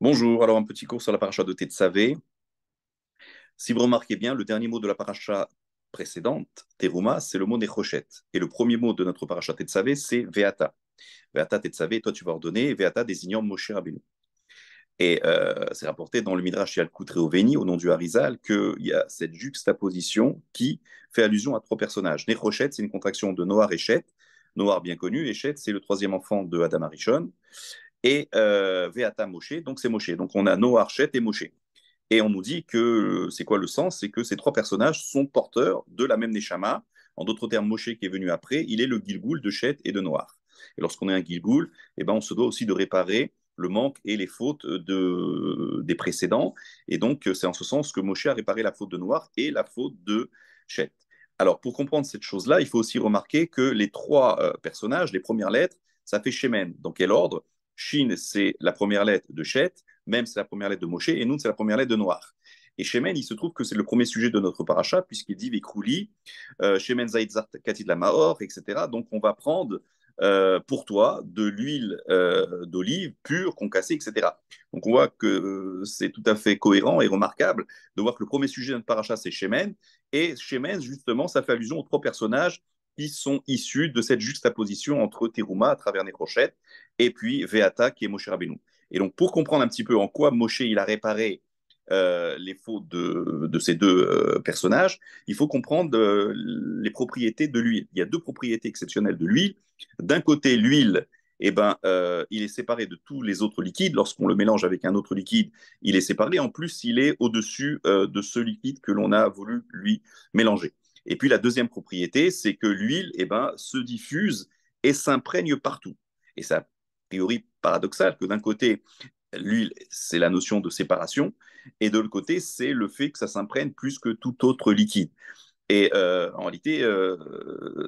Bonjour, alors un petit cours sur la paracha de Tetzavé. Si vous remarquez bien, le dernier mot de la paracha précédente, Teruma, c'est le mot Nechoshet. Et le premier mot de notre paracha Tetzavé, c'est Veata. Veata Tetzavé, toi tu vas ordonner, Veata désignant Moshe Rabbeinu. Et c'est rapporté dans le Midrash Yalkut Reuveni, au nom du Harizal, qu'il y a cette juxtaposition qui fait allusion à trois personnages. Nechoshet, c'est une contraction de Noar et Shet. Noar bien connu, et Shet, c'est le troisième enfant de Adam Arishon. Et Veata Moshe, donc c'est Moshe. Donc on a Noar, Shet et Moshe. Et on nous dit que c'est quoi le sens? C'est que ces trois personnages sont porteurs de la même Neshama. En d'autres termes, Moshe qui est venu après, il est le Gilgoul de Shet et de Noach. Et lorsqu'on est un Gilgoul, eh ben, on se doit aussi de réparer le manque et les fautes des précédents. Et donc, c'est en ce sens que Moshe a réparé la faute de Noach et la faute de Shet. Alors, pour comprendre cette chose-là, il faut aussi remarquer que les trois personnages, les premières lettres, ça fait Shemen. Dans quel ordre? Shin, c'est la première lettre de Shet, même c'est la première lettre de Moshe, et Nun, c'est la première lettre de Noach. Et Shemen, il se trouve que c'est le premier sujet de notre paracha, puisqu'il dit Vekrouli, Shemen Zaitzar Katid la Maor, etc. Donc on va prendre pour toi de l'huile d'olive pure, concassée, etc. Donc on voit que c'est tout à fait cohérent et remarquable de voir que le premier sujet de notre paracha, c'est Shemen. Et Shemen, justement, ça fait allusion aux trois personnages qui sont issus de cette juxtaposition entre Teruma à travers Necrochet et puis Veata qui est Moshe Rabbeinu. Et donc, pour comprendre un petit peu en quoi Moshe il a réparé les fautes de ces deux personnages, il faut comprendre les propriétés de l'huile. Il y a deux propriétés exceptionnelles de l'huile. D'un côté, l'huile, eh ben, il est séparé de tous les autres liquides. Lorsqu'on le mélange avec un autre liquide, il est séparé. En plus, il est au-dessus de ce liquide que l'on a voulu lui mélanger. Et puis la deuxième propriété, c'est que l'huile eh ben, se diffuse et s'imprègne partout. Et ça, a priori paradoxal que d'un côté, l'huile, c'est la notion de séparation, et de l'autre côté, c'est le fait que ça s'imprègne plus que tout autre liquide. Et en réalité,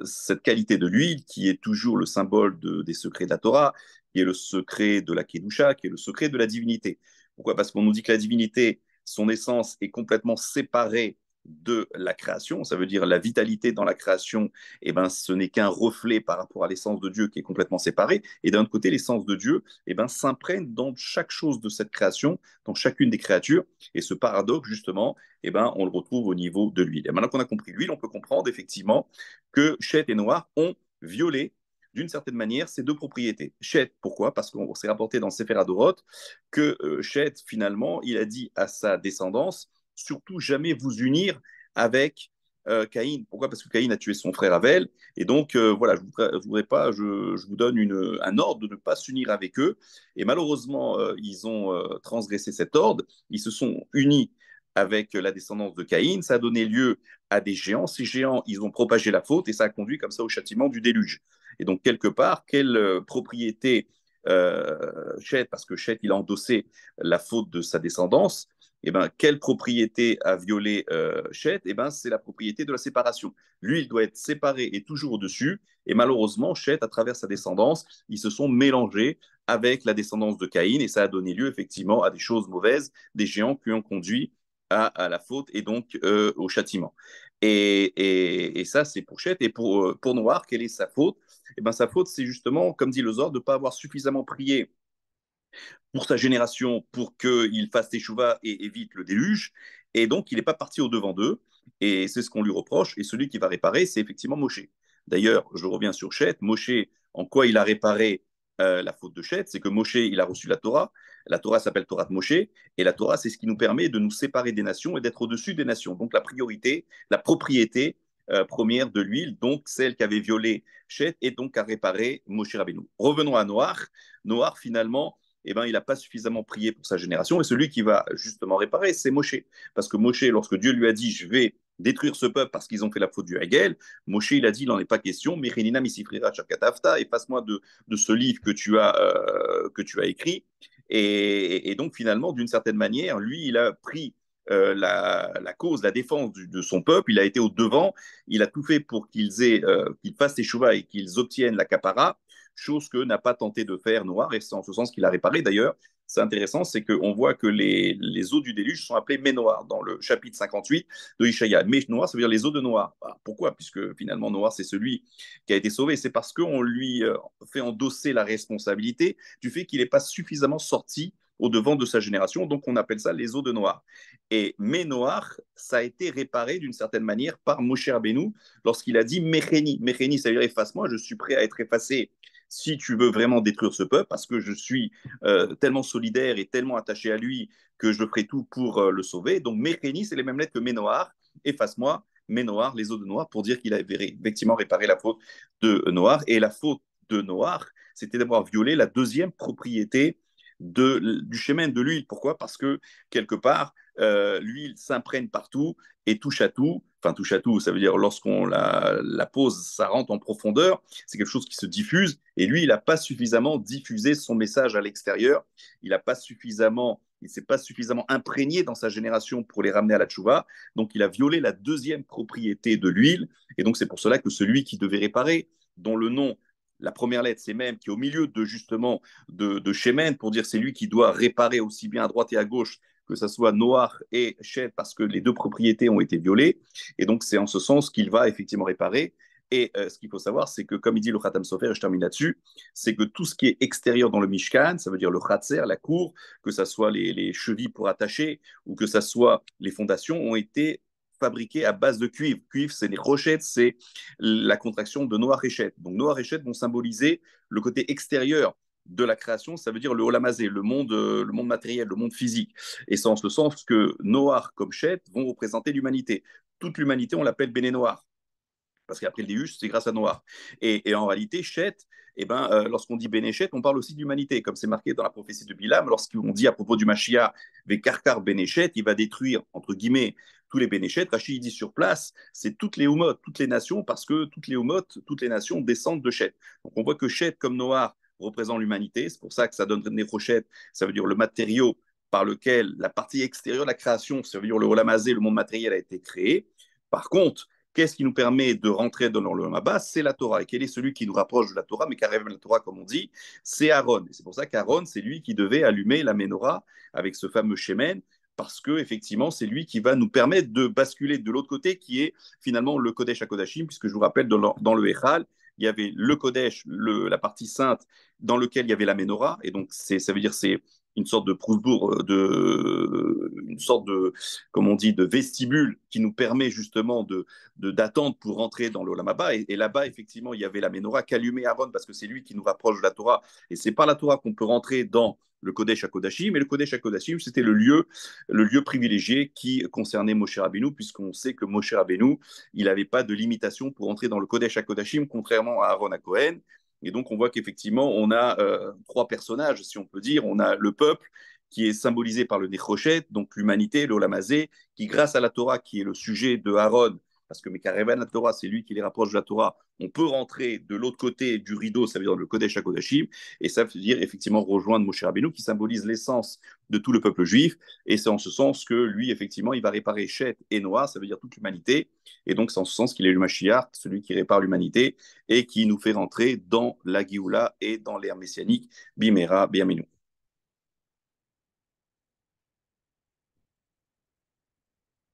cette qualité de l'huile, qui est toujours le symbole des secrets de la Torah, qui est le secret de la Kedusha, qui est le secret de la divinité. Pourquoi? Parce qu'on nous dit que la divinité, son essence est complètement séparée de la création, ça veut dire la vitalité dans la création, eh ben, ce n'est qu'un reflet par rapport à l'essence de Dieu qui est complètement séparée, et d'un autre côté, l'essence de Dieu eh ben, s'imprègne dans chaque chose de cette création, dans chacune des créatures, et ce paradoxe, justement, eh ben, on le retrouve au niveau de l'huile. Et maintenant qu'on a compris l'huile, on peut comprendre effectivement que Chet et Noir ont violé d'une certaine manière ces deux propriétés. Chet, pourquoi? Parce qu'on s'est rapporté dans Sefer Adorot que Chet, finalement, il a dit à sa descendance, surtout jamais vous unir avec Caïn. Pourquoi? Parce que Caïn a tué son frère Abel. Et donc, voilà, je voudrais pas, je vous donne un ordre de ne pas s'unir avec eux. Et malheureusement, ils ont transgressé cet ordre. Ils se sont unis avec la descendance de Caïn, ça a donné lieu à des géants. Ces géants, ils ont propagé la faute et ça a conduit comme ça au châtiment du déluge. Et donc, quelque part, quelle propriété Chet, parce que Chet, il a endossé la faute de sa descendance, et ben, quelle propriété a violé Chet? Et ben, c'est la propriété de la séparation. Lui, il doit être séparé et toujours au-dessus. Et malheureusement, Chet, à travers sa descendance, ils se sont mélangés avec la descendance de Caïn et ça a donné lieu effectivement à des choses mauvaises, des géants qui ont conduit à la faute et donc au châtiment. Et ça, c'est pour Chet. Et pour Noir, quelle est sa faute? Eh ben, sa faute, c'est justement, comme dit le Zohar, de ne pas avoir suffisamment prié pour sa génération pour qu'il fasse teshuva et évite le déluge. Et donc, il n'est pas parti au-devant d'eux. Et c'est ce qu'on lui reproche. Et celui qui va réparer, c'est effectivement Moshe. D'ailleurs, je reviens sur Chet. Moshe, en quoi il a réparé la faute de Chet? C'est que Moshe, il a reçu la Torah. La Torah s'appelle Torah de Moshe. Et la Torah, c'est ce qui nous permet de nous séparer des nations et d'être au-dessus des nations. Donc, la priorité, la propriété première de l'huile, donc celle qui avait violé Chet, et donc à réparer Moshe Rabbeinu. Revenons à Noach. Noach, finalement, eh ben, il n'a pas suffisamment prié pour sa génération. Et celui qui va justement réparer, c'est Moshe. Parce que Moshe, lorsque Dieu lui a dit, je vais détruire ce peuple parce qu'ils ont fait la faute du Hagel, Moshe, il a dit, il n'en est pas question, mais Renina misifrira chakatafta, efface-moi de ce livre que tu as écrit. Et donc, finalement, d'une certaine manière, lui, il a pris la cause, la défense de son peuple, il a été au devant, il a tout fait pour qu'ils fassent les chouvas et qu'ils obtiennent la capara, chose que n'a pas tenté de faire Noir, et c'est en ce sens qu'il a réparé. D'ailleurs, c'est intéressant, c'est qu'on voit que les eaux du déluge sont appelées Ménoir dans le chapitre 58 de Ishaïa. Ménoir, ça veut dire les eaux de Noir. Alors, pourquoi? Puisque finalement, Noir, c'est celui qui a été sauvé. C'est parce qu'on lui fait endosser la responsabilité du fait qu'il n'est pas suffisamment sorti au devant de sa génération. Donc, on appelle ça les eaux de Noach. Et mais Noach, ça a été réparé d'une certaine manière par Moshe Rabbeinu lorsqu'il a dit Mecheni. Mecheni, ça veut dire efface-moi, je suis prêt à être effacé si tu veux vraiment détruire ce peuple, parce que je suis tellement solidaire et tellement attaché à lui que je ferai tout pour le sauver. Donc, Mecheni, c'est les mêmes lettres que Ménoar, efface-moi, Ménoar, les eaux de Noir, pour dire qu'il avait effectivement réparé la faute de Noir. Et la faute de Noir, c'était d'avoir violé la deuxième propriété du chemin de l'huile. Pourquoi? Parce que quelque part, l'huile s'imprègne partout et touche à tout. Enfin, touche à tout, ça veut dire lorsqu'on la pose, ça rentre en profondeur. C'est quelque chose qui se diffuse. Et lui, il n'a pas suffisamment diffusé son message à l'extérieur. Il ne s'est pas suffisamment imprégné dans sa génération pour les ramener à la tchouva. Donc, il a violé la deuxième propriété de l'huile. Et donc, c'est pour cela que celui qui devait réparer, dont le nom, la première lettre, c'est même, qui est au milieu de justement de Shemen, pour dire c'est lui qui doit réparer aussi bien à droite et à gauche, que ce soit Noach et Shed, parce que les deux propriétés ont été violées. Et donc, c'est en ce sens qu'il va effectivement réparer. Et ce qu'il faut savoir, c'est que, comme il dit le Khatam Sofer, et je termine là-dessus, c'est que tout ce qui est extérieur dans le Mishkan, ça veut dire le Khatser, la cour, que ce soit les chevilles pour attacher ou que ce soit les fondations, ont été fabriqués à base de cuivre. Cuivre, c'est les rochettes, c'est la contraction de Noah Réchet. Donc Noah Réchet vont symboliser le côté extérieur de la création, ça veut dire le Olamazé, le monde matériel, le monde physique. Et c'est en ce sens que Noah comme Chet vont représenter l'humanité. Toute l'humanité, on l'appelle Béné Noir parce qu'après le Déus, c'est grâce à Noah. Et en réalité, Chet, lorsqu'on dit Bénéchet, on parle aussi d'humanité, comme c'est marqué dans la prophétie de Bilam, lorsqu'on dit à propos du Mashiach, Vekarkar Bénéchet, il va détruire, entre guillemets, tous les Bénéchets. Rachid dit sur place, c'est toutes les Oumotes, toutes les nations, parce que toutes les Oumotes, toutes les nations descendent de Chet. Donc on voit que Chet, comme Noah, représente l'humanité. C'est pour ça que ça donne Nécrochet, ça veut dire le matériau par lequel la partie extérieure de la création, ça veut dire le Olamazé, le monde matériel, a été créé. Par contre, qu'est-ce qui nous permet de rentrer dans le Mabas? C'est la Torah. Et quel est celui qui nous rapproche de la Torah, mais qui arrive à la Torah, comme on dit? C'est Aaron. Et c'est pour ça qu'Aaron, c'est lui qui devait allumer la menorah avec ce fameux Shemen, parce que effectivement, c'est lui qui va nous permettre de basculer de l'autre côté, qui est finalement le Kodesh HaKodashim, puisque je vous rappelle, dans le Echal, il y avait le Kodesh, la partie sainte, dans lequel il y avait la menorah, et donc ça veut dire c'est une sorte de prousbourg, une sorte de, comme on dit, de vestibule qui nous permet justement d'attendre pour rentrer dans l'Olam Haba. Et là-bas, effectivement, il y avait la menorah qu'allumait Aaron parce que c'est lui qui nous rapproche de la Torah. Et c'est par la Torah qu'on peut rentrer dans le Kodesh HaKodashim. Et le Kodesh HaKodashim, c'était le lieu privilégié qui concernait Moshe Rabbeinu, puisqu'on sait que Moshe Rabbeinu, il n'avait pas de limitation pour entrer dans le Kodesh HaKodashim, contrairement à Aaron à Cohen. Et donc, on voit qu'effectivement, on a trois personnages, si on peut dire. On a le peuple, qui est symbolisé par le Nechochet, donc l'humanité, le Olamazé, qui, grâce à la Torah, qui est le sujet de Aaron, parce que Mekarevan la Torah, c'est lui qui les rapproche de la Torah, on peut rentrer de l'autre côté du rideau, ça veut dire le Kodesh HaKodashim, et ça veut dire effectivement rejoindre Moshe Rabbeinu, qui symbolise l'essence de tout le peuple juif, et c'est en ce sens que lui, effectivement, il va réparer Chet et Noah, ça veut dire toute l'humanité, et donc c'est en ce sens qu'il est le Mashiach, celui qui répare l'humanité, et qui nous fait rentrer dans la Géoula et dans l'ère messianique, Bimera, Biaminu.